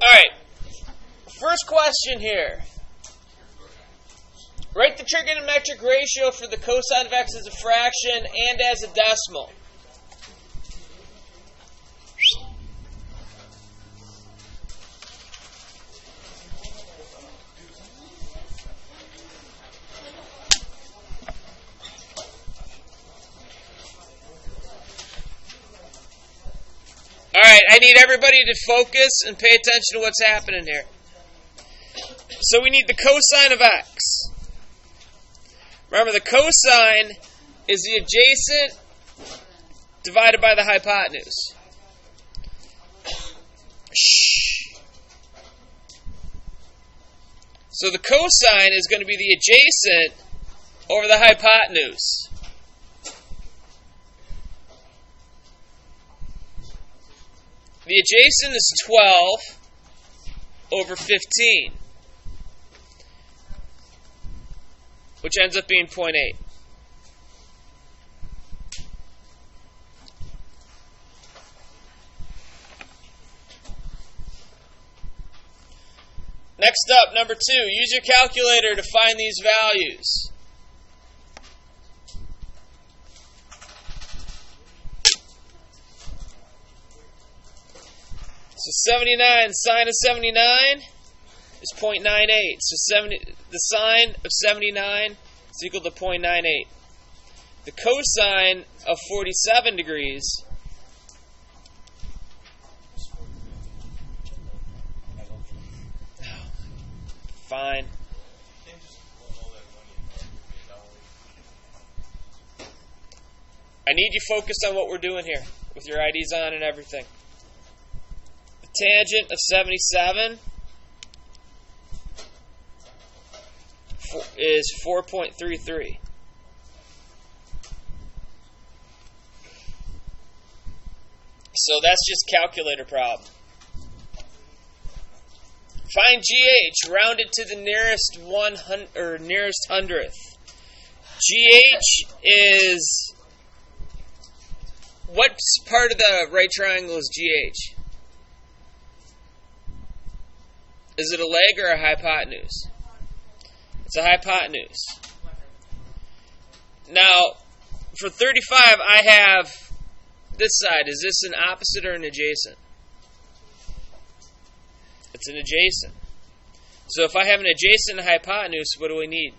Alright, first question here. Write the trigonometric ratio for the cosine of x as a fraction and as a decimal. Alright, I need everybody to focus and pay attention to what's happening here. So we need the cosine of x. Remember, the cosine is the adjacent divided by the hypotenuse. Shh. So the cosine is going to be the adjacent over the hypotenuse. The adjacent is 12 over 15, which ends up being 0.8. Next up, number 2, use your calculator to find these values. So 79, sine of 79 is 0.98. So the sine of 79 is equal to 0.98. The cosine of 47 degrees fine. I need you focused on what we're doing here with your IDs on and everything. Tangent of 77 is 4.33. So that's just calculator problem. Find GH, round it to the nearest nearest hundredth. GH is, what part of the right triangle is GH? Is it a leg or a hypotenuse? It's a hypotenuse. Now, for 35, I have this side. Is this an opposite or an adjacent? It's an adjacent. So if I have an adjacent and a hypotenuse, what do we need?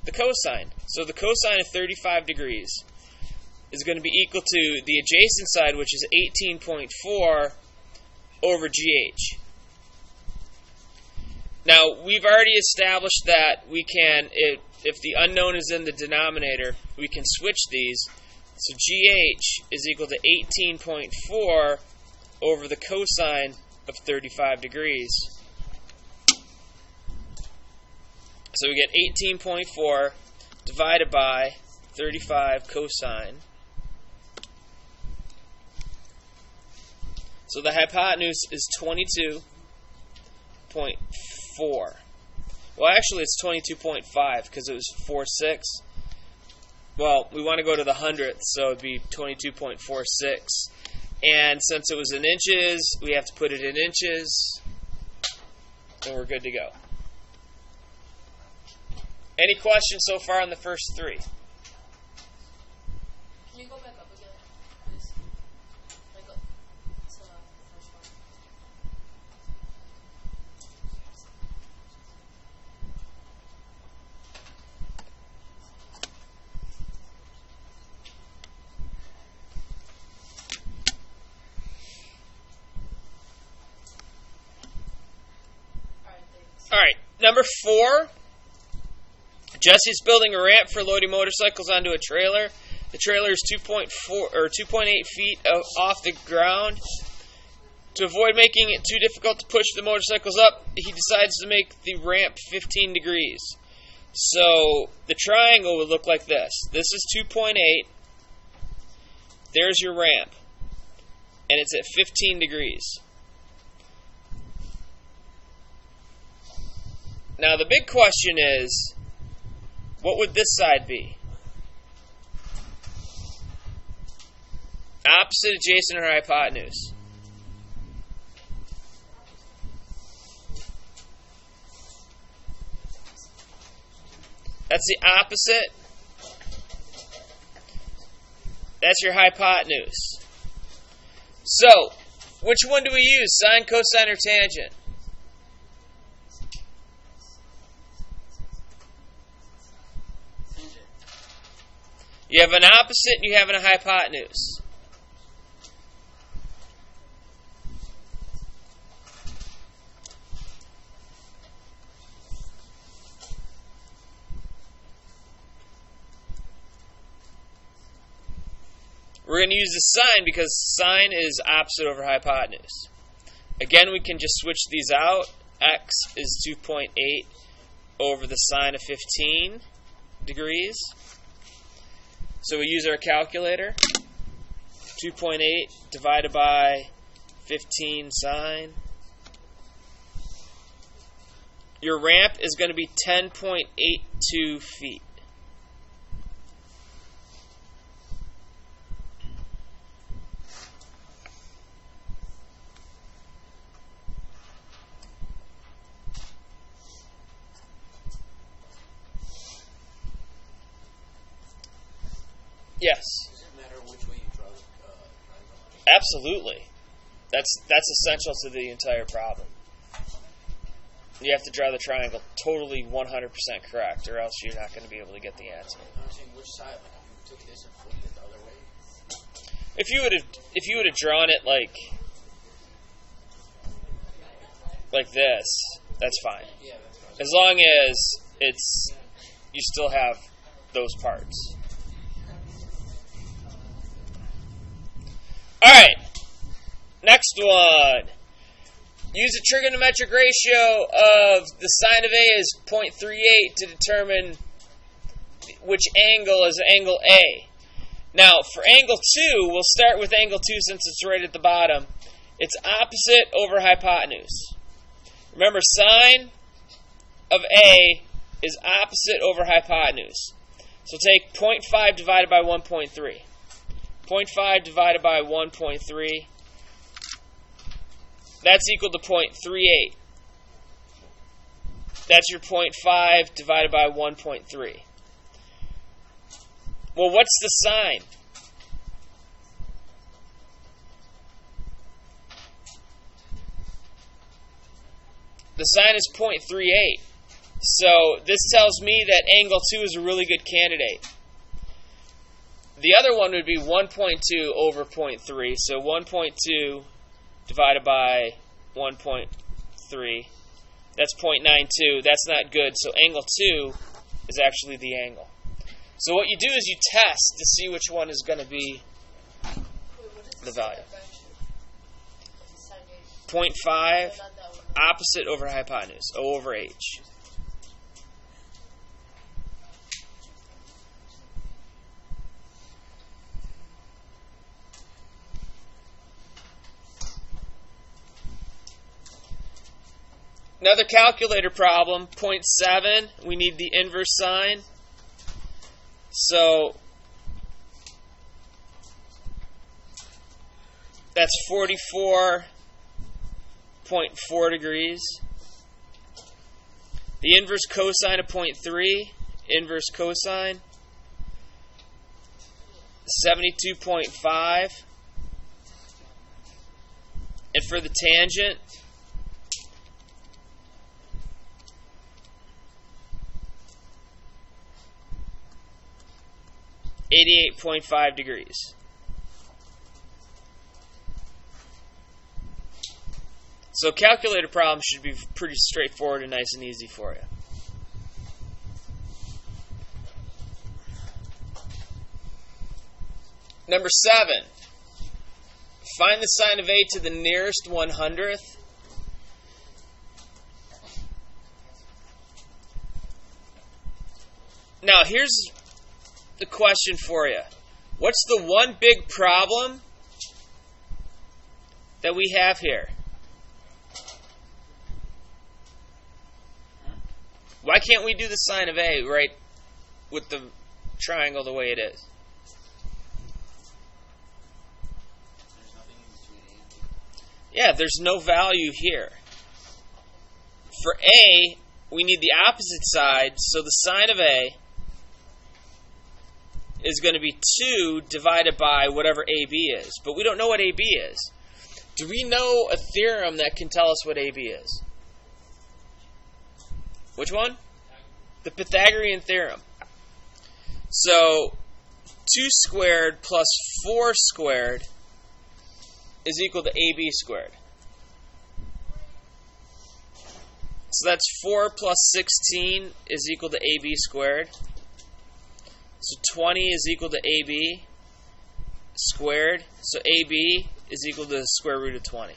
The cosine. So the cosine of 35 degrees is going to be equal to the adjacent side, which is 18.4 over GH. Now, we've already established that we can, if the unknown is in the denominator, we can switch these. So GH is equal to 18.4 over the cosine of 35 degrees. So we get 18.4 divided by 35 cosine. So the hypotenuse is 22.4. Well, actually, it's 22.5 because it was 4.6. Well, we want to go to the hundredth, so it'd be 22.46. And since it was in inches, we have to put it in inches, and we're good to go. Any questions so far on the first three? Can you go back up again, please? Like up to the first one. All right, number 4. Jesse's building a ramp for loading motorcycles onto a trailer. The trailer is 2.4 or 2.8 feet off the ground. To avoid making it too difficult to push the motorcycles up, he decides to make the ramp 15 degrees. So the triangle would look like this. This is 2.8. There's your ramp. And it's at 15 degrees. Now the big question is, what would this side be? Opposite, adjacent, or hypotenuse? What's the opposite? That's your hypotenuse. So, which one do we use? Sine, cosine, or tangent? You have an opposite and you have a hypotenuse. We're going to use the sine because sine is opposite over hypotenuse. Again, we can just switch these out. X is 2.8 over the sine of 15 degrees. So we use our calculator. 2.8 divided by 15 sine. Your ramp is going to be 10.82 feet. Yes. Does it matter which way you draw the triangle? Absolutely. That's essential to the entire problem. You have to draw the triangle totally 100% correct, or else you're not going to be able to get the answer. I'm saying which side. Like if you took this and flipped it the other way. If you would have drawn it like this, that's fine. Yeah, that's right. As long as you still have those parts. All right, next one. Use a trigonometric ratio of the sine of A is 0.38 to determine which angle is angle A. Now, for angle 2, we'll start with angle 2 since it's right at the bottom. It's opposite over hypotenuse. Remember, sine of A is opposite over hypotenuse. So take 0.5 divided by 1.3. 0.5 divided by 1.3. That's equal to 0.38. That's your 0.5 divided by 1.3. Well, what's the sine? The sine is 0.38. So this tells me that angle 2 is a really good candidate. The other one would be 1.2 over 0.3. So 1.2 divided by 1.3. That's 0.92. That's not good. So angle 2 is actually the angle. So what you do is you test to see which one is going to be the value. 0.5 opposite over hypotenuse. O over H. Another calculator problem, 0.7, we need the inverse sine. So that's 44.4 degrees. The inverse cosine of 0.3, inverse cosine, 72.5. And for the tangent, 88.5 degrees. So calculator problems should be pretty straightforward and nice and easy for you. Number 7. Find the sine of A to the nearest 100th. Now here's the question for you. What's the one big problem that we have here? Why can't we do the sine of A right with the triangle the way it is? There's nothing in between A and B. Yeah, there's no value here. For A, we need the opposite side, so the sine of A is going to be 2 divided by whatever AB is. But we don't know what AB is. Do we know a theorem that can tell us what AB is? Which one? The Pythagorean theorem. So 2 squared plus 4 squared is equal to AB squared. So that's 4 plus 16 is equal to AB squared. So 20 is equal to AB squared. So AB is equal to the square root of 20.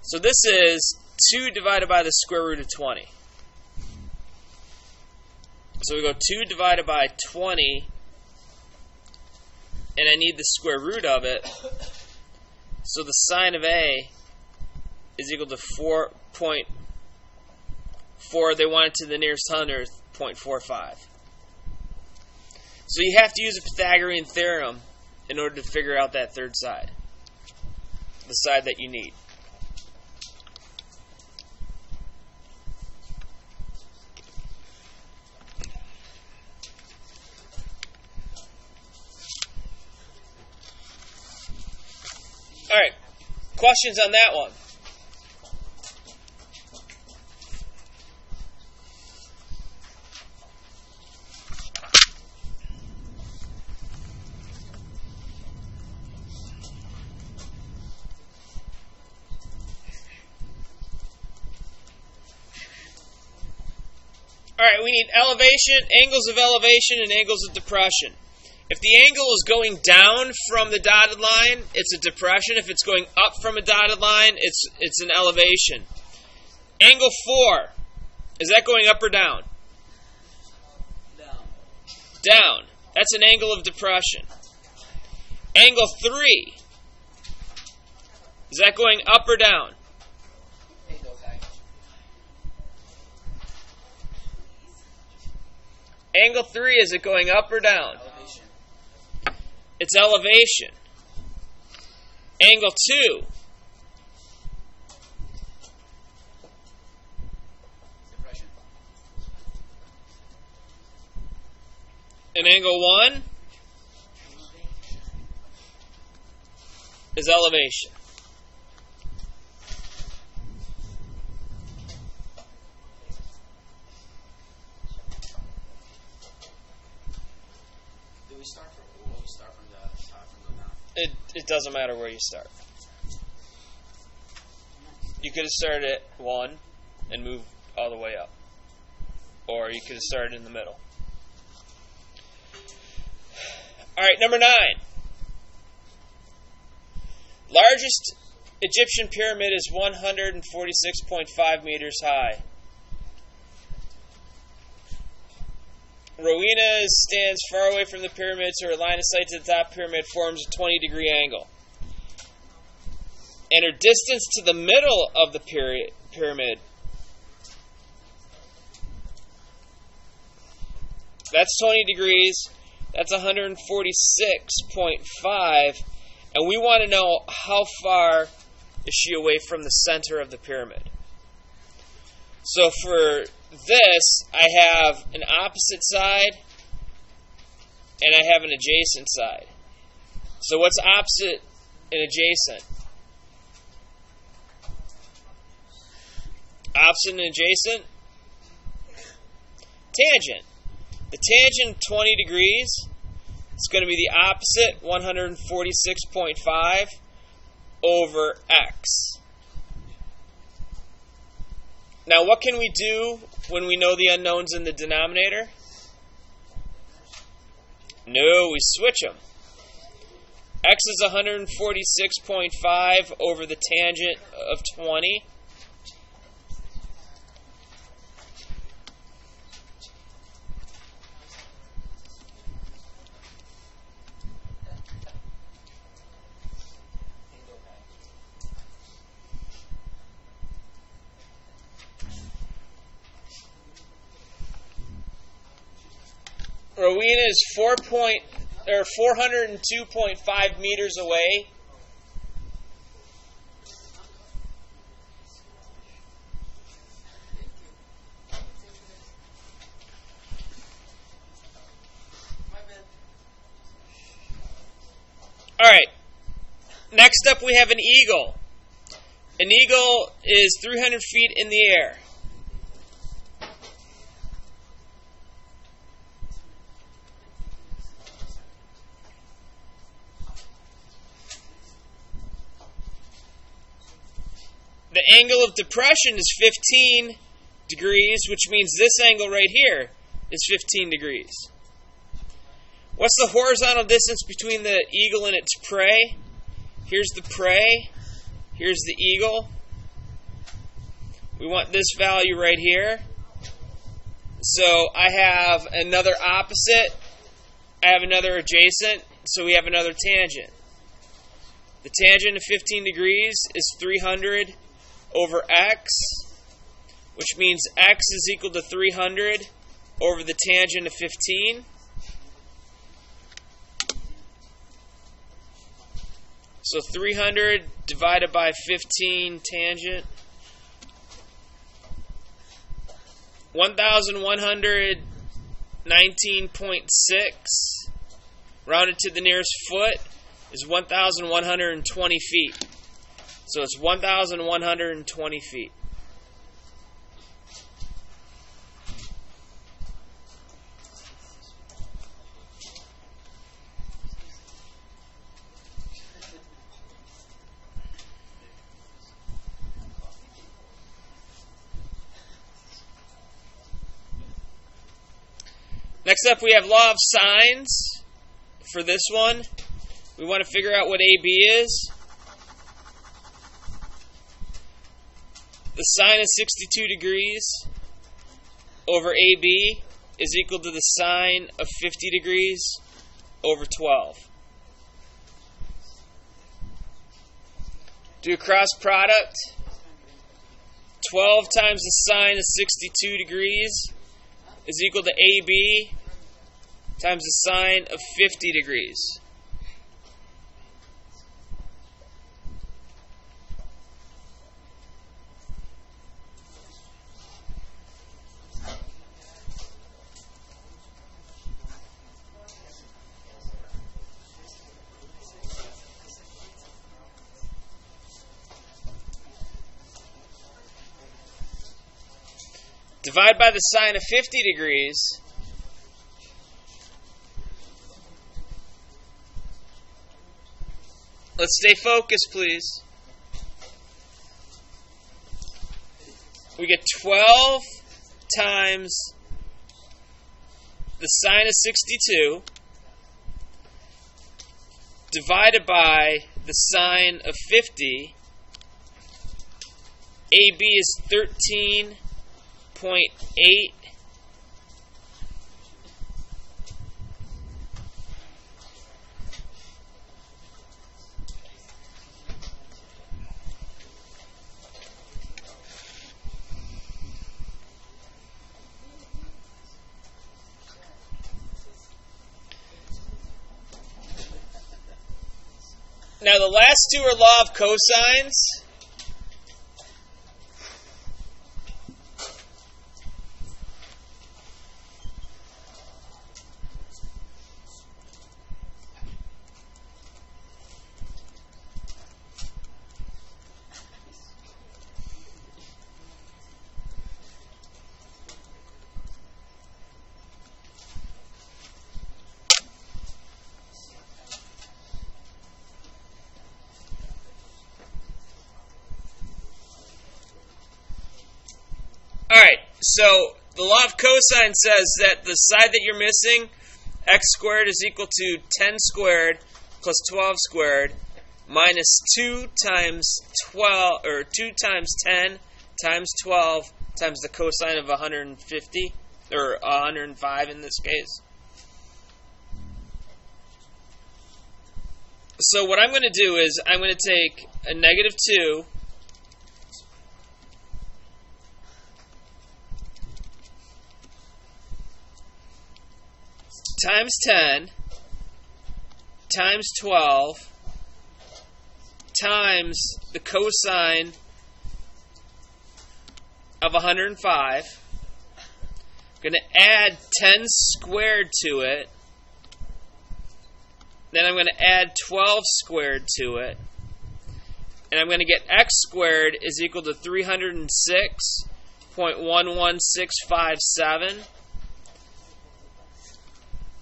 So this is 2 divided by the square root of 20. So we go 2 divided by 20, and I need the square root of it. So the sine of A is equal to 4.4. They want it to the nearest hundredth, 0.45. So you have to use a Pythagorean theorem in order to figure out that third side, the side that you need. All right, questions on that one? All right, we need elevation, angles of elevation, and angles of depression. If the angle is going down from the dotted line, it's a depression. If it's going up from a dotted line, it's an elevation. Angle 4, is that going up or down? Down. Down. That's an angle of depression. Angle 3, is that going up or down? Angle 3, is it going up or down? Elevation. It's elevation. Angle 2. Depression. And angle 1 is elevation. Will we start from the top and go down? It doesn't matter where you start. You could have started at 1 and moved all the way up. Or you could have started in the middle. Alright, number 9. Largest Egyptian pyramid is 146.5 meters high. Rowena stands far away from the pyramid, so her line of sight to the top pyramid forms a 20-degree angle. And her distance to the middle of the pyramid, that's 20 degrees, that's 146.5, and we want to know how far is she away from the center of the pyramid. So for this, I have an opposite side and I have an adjacent side. So what's opposite and adjacent? Opposite and adjacent? Tangent. The tangent 20 degrees is going to be the opposite, 146.5 over x. Now, what can we do when we know the unknowns in the denominator? No, we switch them. X is 146.5 over the tangent of 20. Rowena is 402.5 meters away. Alright, next up we have an eagle. An eagle is 300 feet in the air. The angle of depression is 15 degrees, which means this angle right here is 15 degrees. What's the horizontal distance between the eagle and its prey? Here's the prey. Here's the eagle. We want this value right here. So I have another opposite. I have another adjacent. So we have another tangent. The tangent of 15 degrees is 300 over x, which means x is equal to 300 over the tangent of 15. So 300 divided by 15 tangent. 1,119.6 rounded to the nearest foot is 1,120 feet. So it's 1,120 feet. Next up, we have law of sines. For this one, we want to figure out what AB is. The sine of 62 degrees over AB is equal to the sine of 50 degrees over 12. Do a cross product. 12 times the sine of 62 degrees is equal to AB times the sine of 50 degrees. Divide by the sine of 50 degrees. Let's stay focused, please. We get 12 times the sine of 62 divided by the sine of 50. AB is 13.8. Now the last two are law of cosines. Alright, so the law of cosine says that the side that you're missing, x squared is equal to 10 squared plus 12 squared minus 2 times 12, or 2 times 10 times 12 times the cosine of 150, or 105 in this case. So what I'm going to do is I'm going to take a negative 2 times 10 times 12 times the cosine of 105. I'm going to add 10 squared to it Then I'm going to add 12 squared to it. And I'm going to get x squared is equal to 306.11657.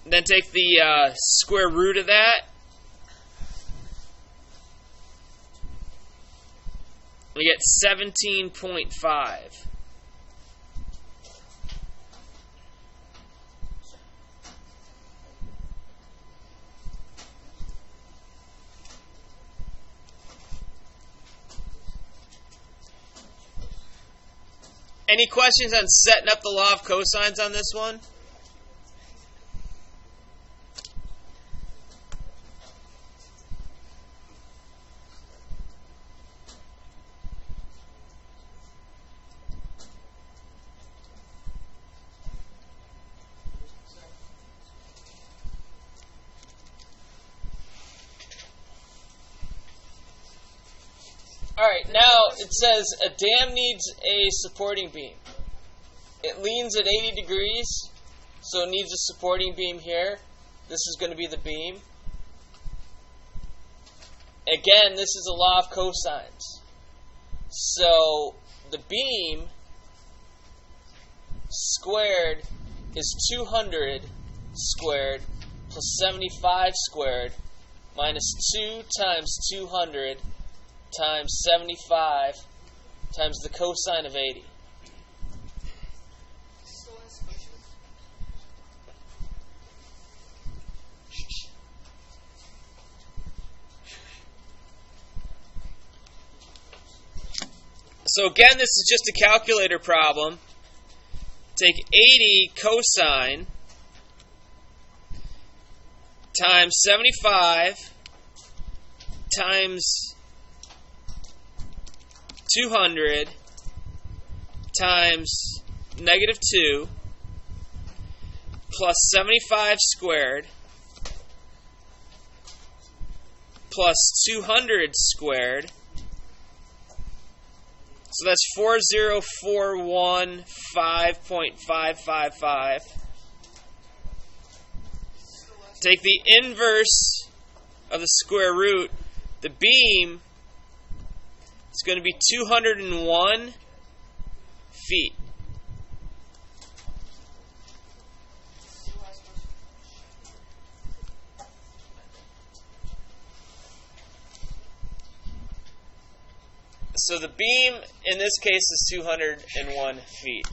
Then take the square root of that. We get 17.5. Any questions on setting up the law of cosines on this one? Alright, now it says a dam needs a supporting beam. It leans at 80 degrees, so it needs a supporting beam here. This is going to be the beam. Again, this is a law of cosines. So the beam squared is 200 squared plus 75 squared minus 2 times 200 times 75 times the cosine of 80. So again, this is just a calculator problem. Take 80 cosine times 75 times 200 times negative 2 plus 75 squared plus 200 squared. So that's 40415.555. Take the inverse of the square root. The beam is going to be 201 feet. So the beam in this case is 201 feet.